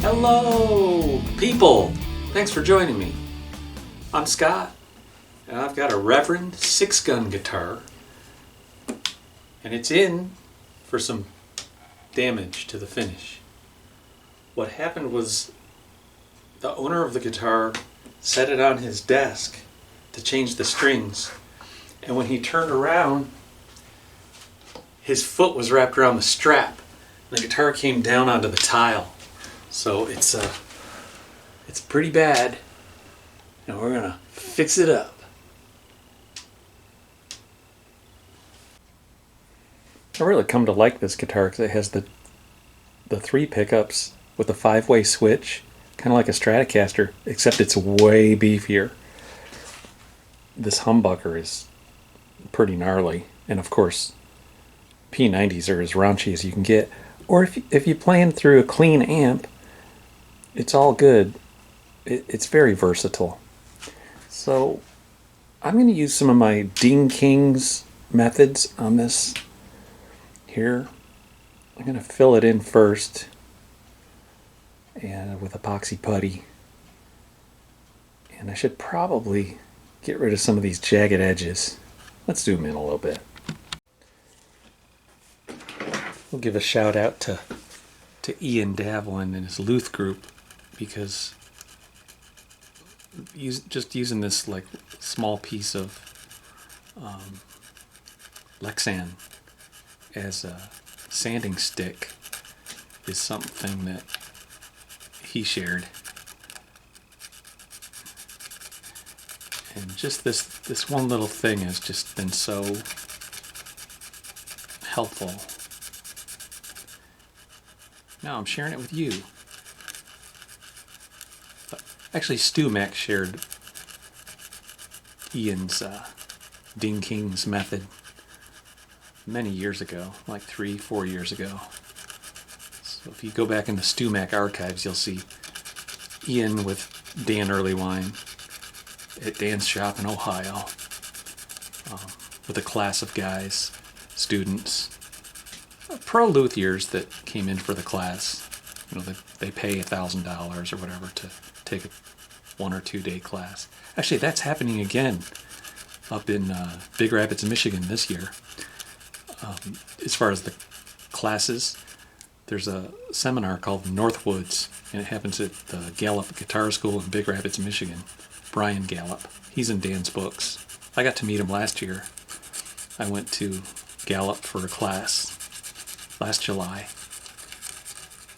Hello, people! Thanks for joining me. I'm Scott, and I've got a Reverend 6-gun guitar, and it's in for some damage to the finish. What happened was the owner of the guitar set it on his desk to change the strings, and when he turned around, his foot was wrapped around the strap. The guitar came down onto the tile. So it's pretty bad, and we're gonna fix it up. I really come to like this guitar because it has the 3 pickups with a 5-way switch, kind of like a Stratocaster, except it's way beefier. This humbucker is pretty gnarly, and of course P90s are as raunchy as you can get. Or if you're playing through a clean amp, it's all good. It's very versatile. So I'm going to use some of my Ding Kings methods on this here. I'm going to fill it in first and with epoxy putty. And I should probably get rid of some of these jagged edges. Let's zoom in a little bit. We'll give a shout out to Ian Davlin and his Luth group, because just using this like small piece of Lexan as a sanding stick is something that he shared. And just this one little thing has just been so helpful. Now I'm sharing it with you. Actually, Stu Mac shared Ian's Ding Kings method many years ago, like 3-4 years ago. So if you go back in the Stu Mac archives, you'll see Ian with Dan Earlywine at Dan's shop in Ohio, with a class of guys, students, pro luthiers that came in for the class. You know, they pay $1,000 or whatever to take a 1 or 2 day class. Actually, that's happening again up in Big Rapids, Michigan this year. As far as the classes, there's a seminar called Northwoods, and it happens at the Gallup Guitar School in Big Rapids, Michigan. Brian Gallup. He's in Dan's books. I got to meet him last year. I went to Gallup for a class last July,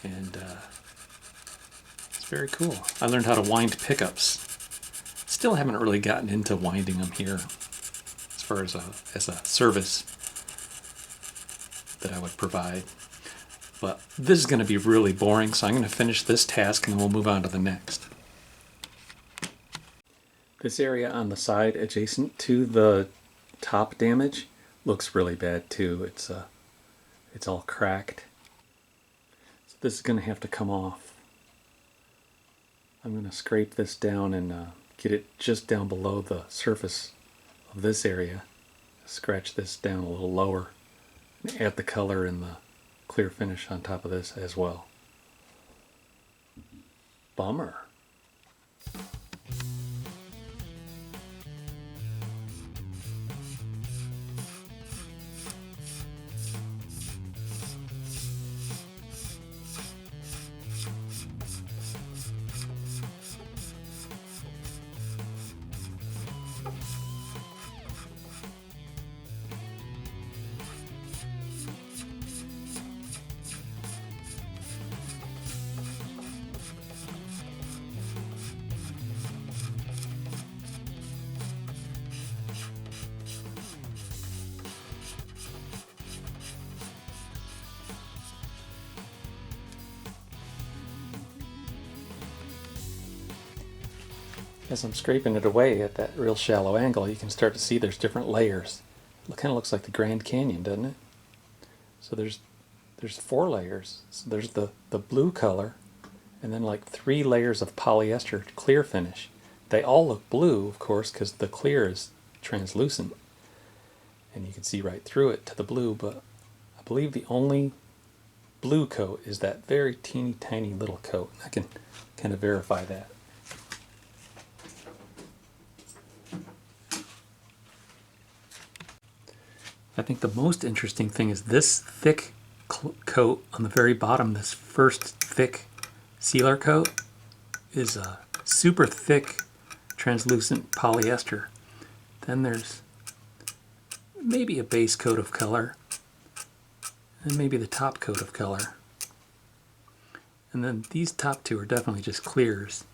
and it's very cool. I learned how to wind pickups. Still haven't really gotten into winding them here as far as a service that I would provide. But this is going to be really boring, so I'm going to finish this task and then we'll move on to the next. This area on the side adjacent to the top damage looks really bad too. It's all cracked. So this is going to have to come off. I'm going to scrape this down and get it just down below the surface of this area. Scratch this down a little lower and add the color and the clear finish on top of this as well. Bummer. As I'm scraping it away at that real shallow angle, you can start to see there's different layers. It kind of looks like the Grand Canyon, doesn't it? So there's 4 layers. So there's the blue color, and then like 3 layers of polyester clear finish. They all look blue, of course, because the clear is translucent, and you can see right through it to the blue, but I believe the only blue coat is that very teeny tiny little coat. I can kind of verify that. I think the most interesting thing is this thick coat on the very bottom. This first thick sealer coat is a super thick translucent polyester. Then there's maybe a base coat of color, and maybe the top coat of color. And then these top two are definitely just clears.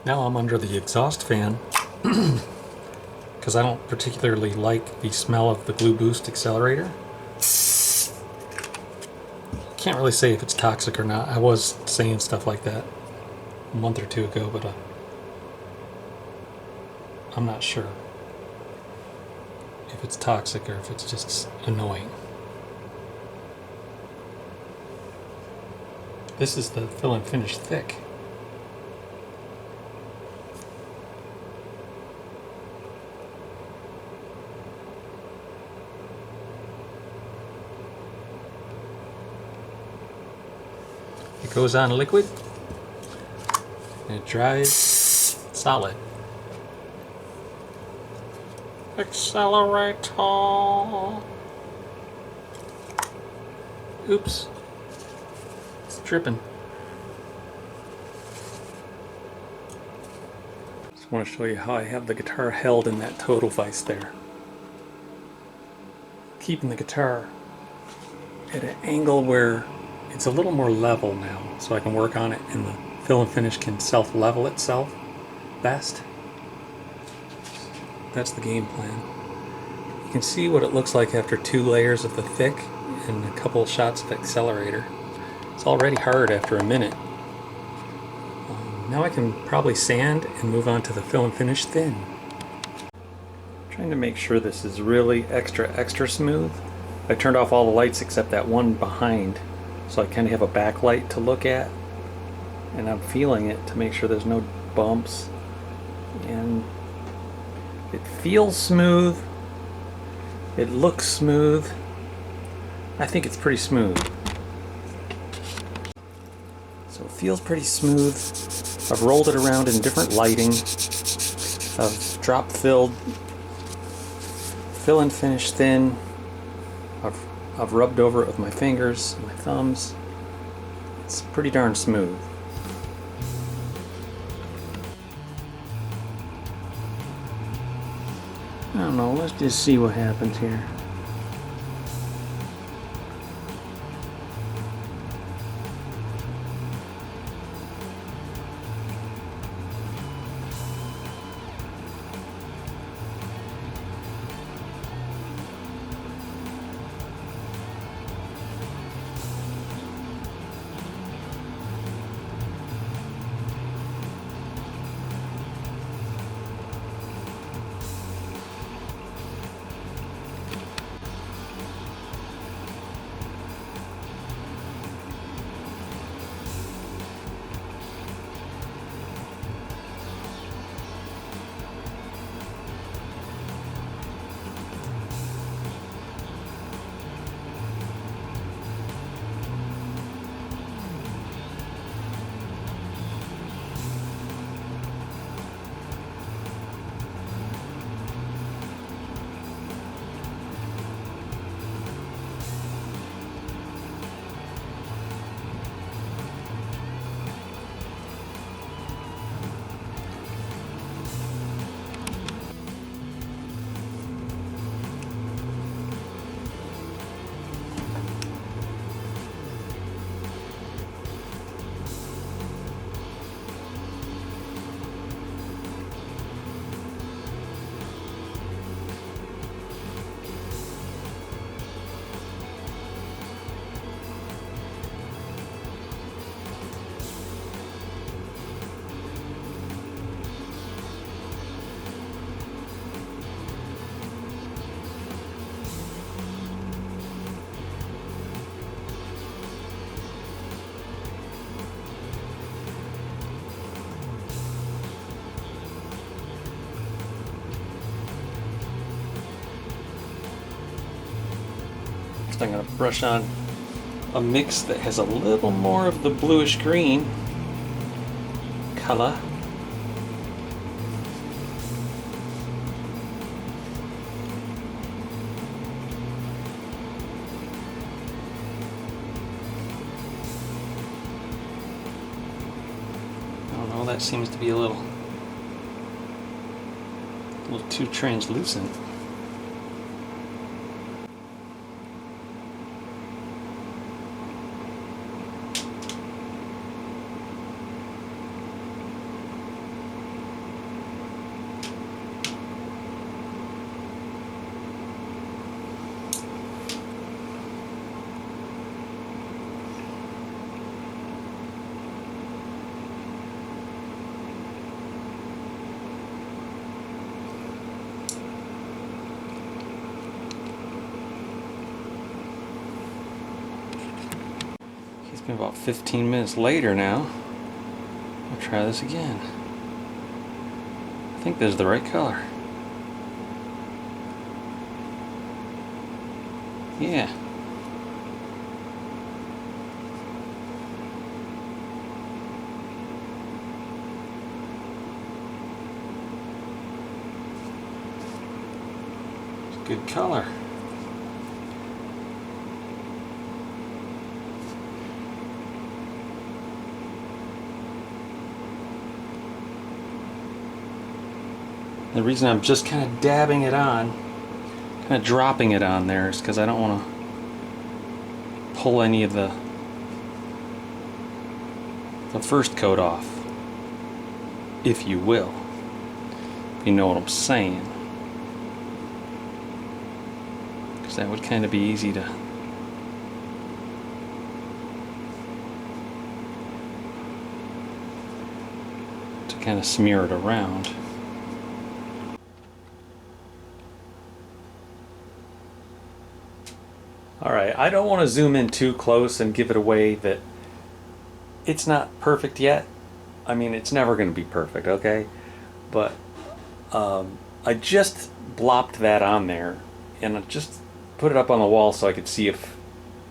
Now I'm under the exhaust fan because I don't particularly like the smell of the Glu+Boost accelerator. Can't really say if it's toxic or not. I was saying stuff like that a month or two ago, but I'm not sure if it's toxic or if it's just annoying. This is the fill and finish thick. It goes on liquid and it dries solid. Accelerator. Oops. It's dripping. Just want to show you how I have the guitar held in that total vise there. Keeping the guitar at an angle where it's a little more level now, so I can work on it and the fill and finish can self-level itself best. That's the game plan. You can see what it looks like after 2 layers of the thick and a couple shots of accelerator. It's already hard after a minute. Now I can probably sand and move on to the fill and finish thin. I'm trying to make sure this is really extra smooth. I turned off all the lights except that one behind, so I kind of have a backlight to look at, and I'm feeling it to make sure there's no bumps, and it feels smooth, it looks smooth. I think it's pretty smooth. So it feels pretty smooth. I've rolled it around in different lighting. I've drop filled, fill and finish thin. I've rubbed over it with my fingers and my thumbs. It's pretty darn smooth. I don't know, let's just see what happens here. First I'm going to brush on a mix that has a little more of the bluish green color. I don't know, that seems to be a little too translucent. It's been about 15 minutes later now. I'll try this again. I think this is the right color. Yeah. It's a good color. The reason I'm just kind of dabbing it on, kind of dropping it on there, is because I don't want to pull any of the first coat off, if you will. If you know what I'm saying. Because that would kind of be easy to kind of smear it around. Alright, I don't want to zoom in too close and give it away that it's not perfect yet. I mean, it's never going to be perfect, okay? But I just blopped that on there and I just put it up on the wall so I could see if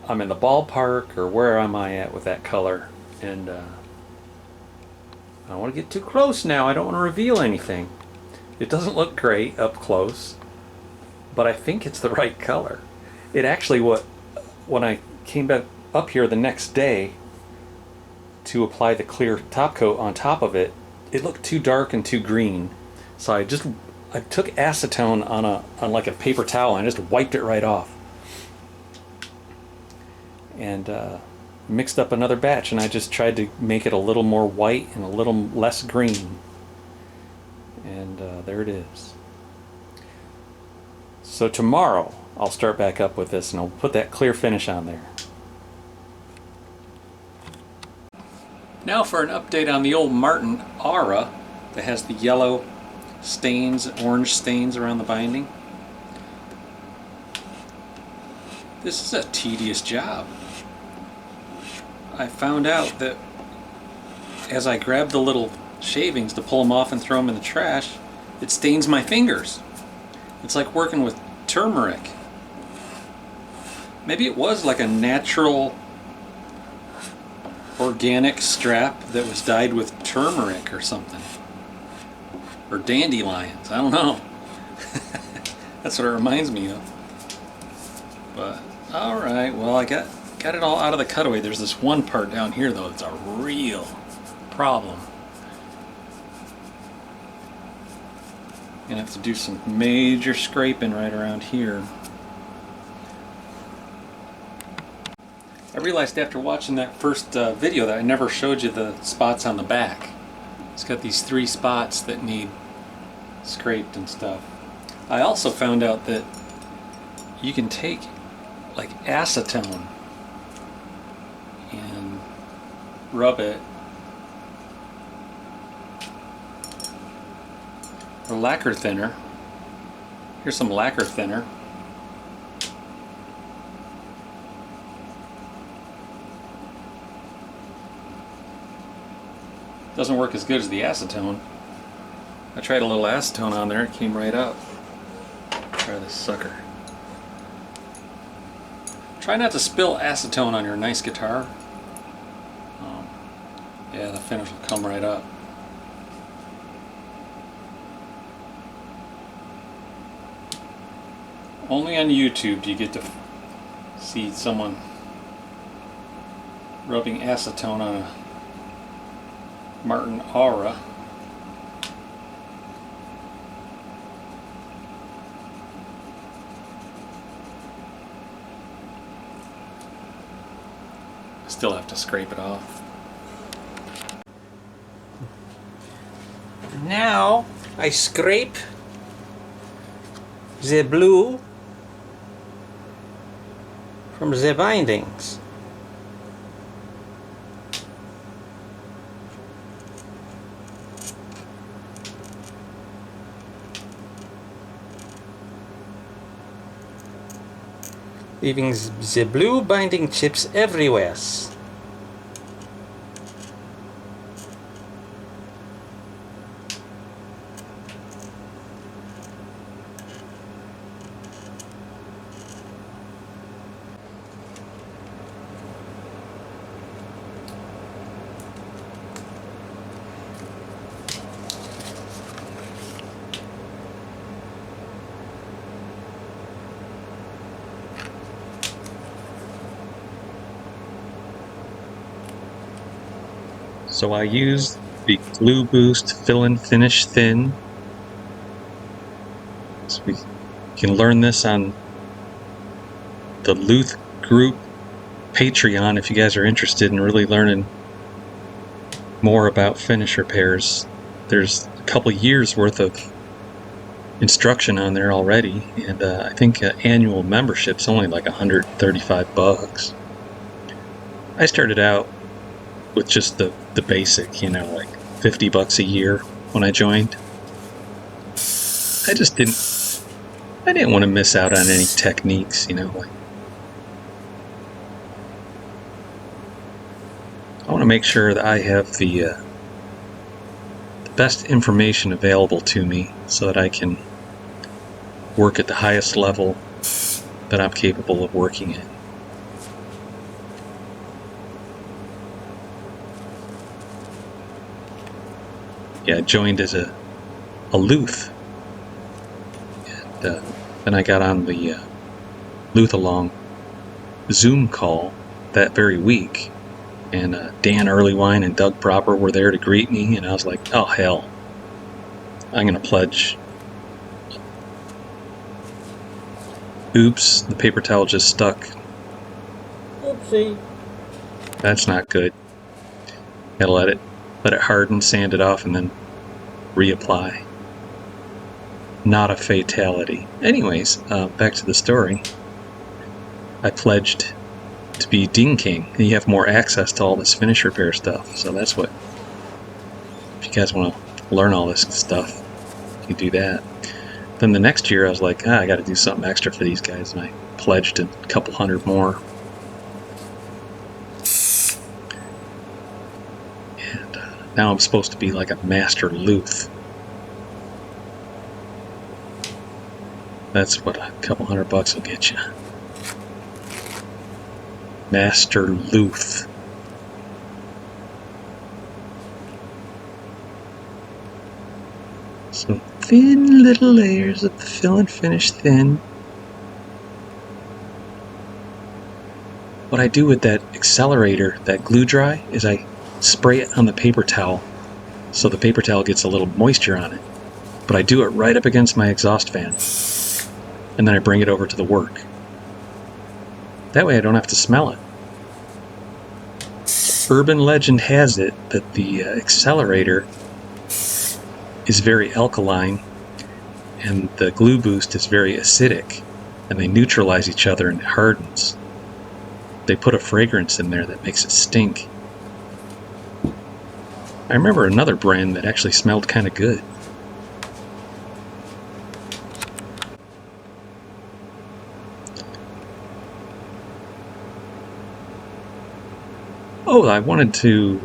I'm in the ballpark or where am I at with that color. And I don't want to get too close now. I don't want to reveal anything. It doesn't look great up close, but I think it's the right color. It actually, when I came back up here the next day to apply the clear top coat on top of it, it looked too dark and too green. So I took acetone on like a paper towel and just wiped it right off. And mixed up another batch, and I just tried to make it a little more white and a little less green. And there it is. So tomorrow I'll start back up with this and I'll put that clear finish on there. Now for an update on the old Martin Aura that has the yellow stains, orange stains around the binding. This is a tedious job. I found out that as I grab the little shavings to pull them off and throw them in the trash, it stains my fingers. It's like working with turmeric. Maybe it was like a natural organic strap that was dyed with turmeric or something. Or dandelions, I don't know. That's what it reminds me of. But, alright, well I got it all out of the cutaway. There's this one part down here though that's a real problem. Gonna have to do some major scraping right around here. I realized after watching that first video that I never showed you the spots on the back. It's got these 3 spots that need scraped and stuff. I also found out that you can take like acetone and rub it, or lacquer thinner. Here's some lacquer thinner. Doesn't work as good as the acetone. I tried a little acetone on there, it came right up. Try this sucker. Try not to spill acetone on your nice guitar. Yeah, the finish will come right up. Only on YouTube do you get to see someone rubbing acetone on a Martin Aura. Still have to scrape it off. Now I scrape the blue from the bindings. Leaving the blue binding chips everywhere. So I use the Glu+Boost Fill and Finish Thin. So we can learn this on the Luth group Patreon if you guys are interested in really learning more about finish repairs. There's a couple years worth of instruction on there already, and I think annual membership's only like $135. I started out with just the basic, you know, like $50 a year when I joined. I didn't want to miss out on any techniques, you know, like I want to make sure that I have the best information available to me so that I can work at the highest level that I'm capable of working at. Yeah, I joined as a Luth, and then I got on the Luth Along Zoom call that very week, and Dan Earlywine and Doug Proper were there to greet me, and I was like, oh hell, I'm gonna pledge. Oops, the paper towel just stuck. Oopsie. That's not good. Gotta let it harden, sand it off, and then reapply. Not a fatality. Anyways, back to the story. I pledged to be Ding King, and you have more access to all this finish repair stuff. So that's what, if you guys want to learn all this stuff, you do that. Then the next year I was like, I got to do something extra for these guys, and I pledged a couple hundred more. Now I'm supposed to be like a master Luth. That's what a couple $100 will get you. Master Luth. So thin little layers of the fill and finish thin. What I do with that accelerator, that glue dry, is I spray it on the paper towel so the paper towel gets a little moisture on it. But I do it right up against my exhaust fan. And then I bring it over to the work. That way I don't have to smell it. Urban legend has it that the accelerator is very alkaline and the Glu+Boost is very acidic, and they neutralize each other and it hardens. They put a fragrance in there that makes it stink. I remember another brand that actually smelled kind of good. Oh, I wanted to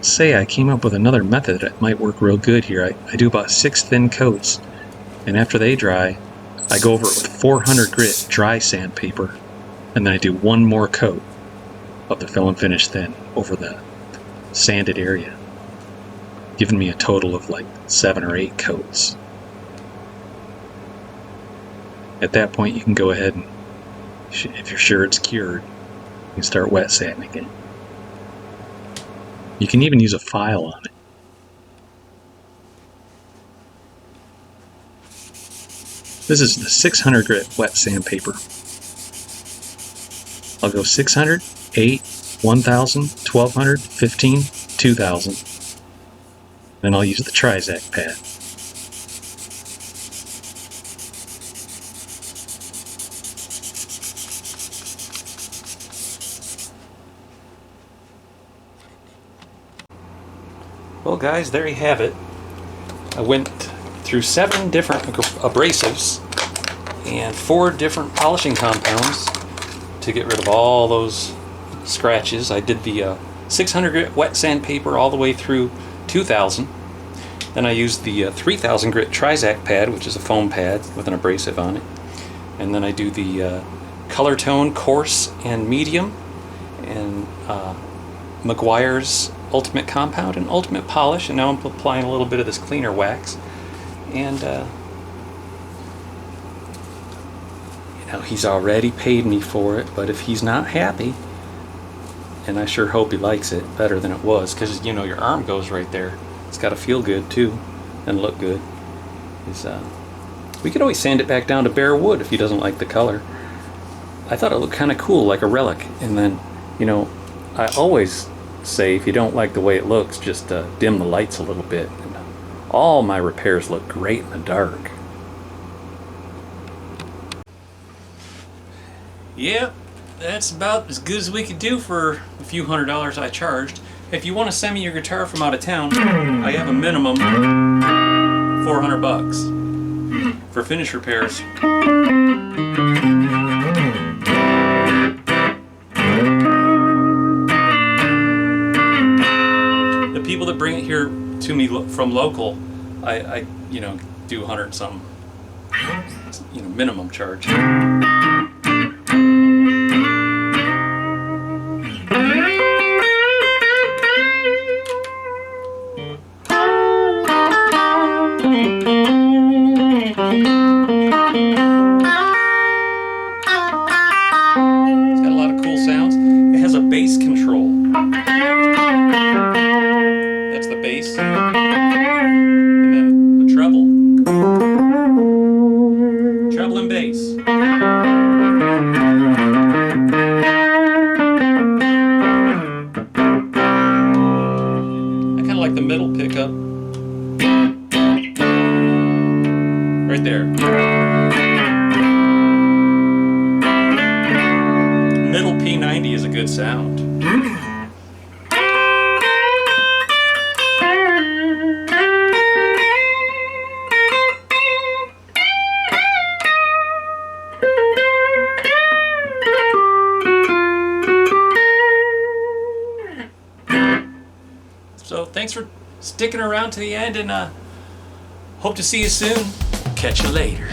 say I came up with another method that might work real good here. I do about 6 thin coats, and after they dry, I go over it with 400 grit dry sandpaper And then I do one more coat of the fill and finish thin over the sanded area, giving me a total of like 7 or 8 coats. At that point, you can go ahead and, if you're sure it's cured, you can start wet sanding it. You can even use a file on it. This is the 600 grit wet sandpaper. I'll go 600, 8, 1000, 1200, 15, 2000. Then I'll use the Trizac pad. Well guys, there you have it. I went through 7 different abrasives and 4 different polishing compounds to get rid of all those scratches. I did the 600 grit wet sandpaper all the way through 2000. Then I used the 3000 grit Trizac pad, which is a foam pad with an abrasive on it. And then I do the color tone coarse and medium, and McGuire's Ultimate Compound and Ultimate Polish, and now I'm applying a little bit of this cleaner wax. And you know, he's already paid me for it, but if he's not happy, and I sure hope he likes it better than it was, because you know, your arm goes right there. It's got to feel good too and look good. We could always sand it back down to bare wood if he doesn't like the color. I thought it looked kind of cool, like a relic. And then, you know, I always say if you don't like the way it looks, just dim the lights a little bit. And all my repairs look great in the dark. Yep, that's about as good as we could do for a few $100s I charged. If you want to send me your guitar from out of town, I have a minimum $400 for finish repairs. The people that bring it here to me from local, I you know, do 100 something, you know, minimum charge. Right there. Middle P90 is a good sound. So thanks for sticking around to the end, and hope to see you soon. Catch you later.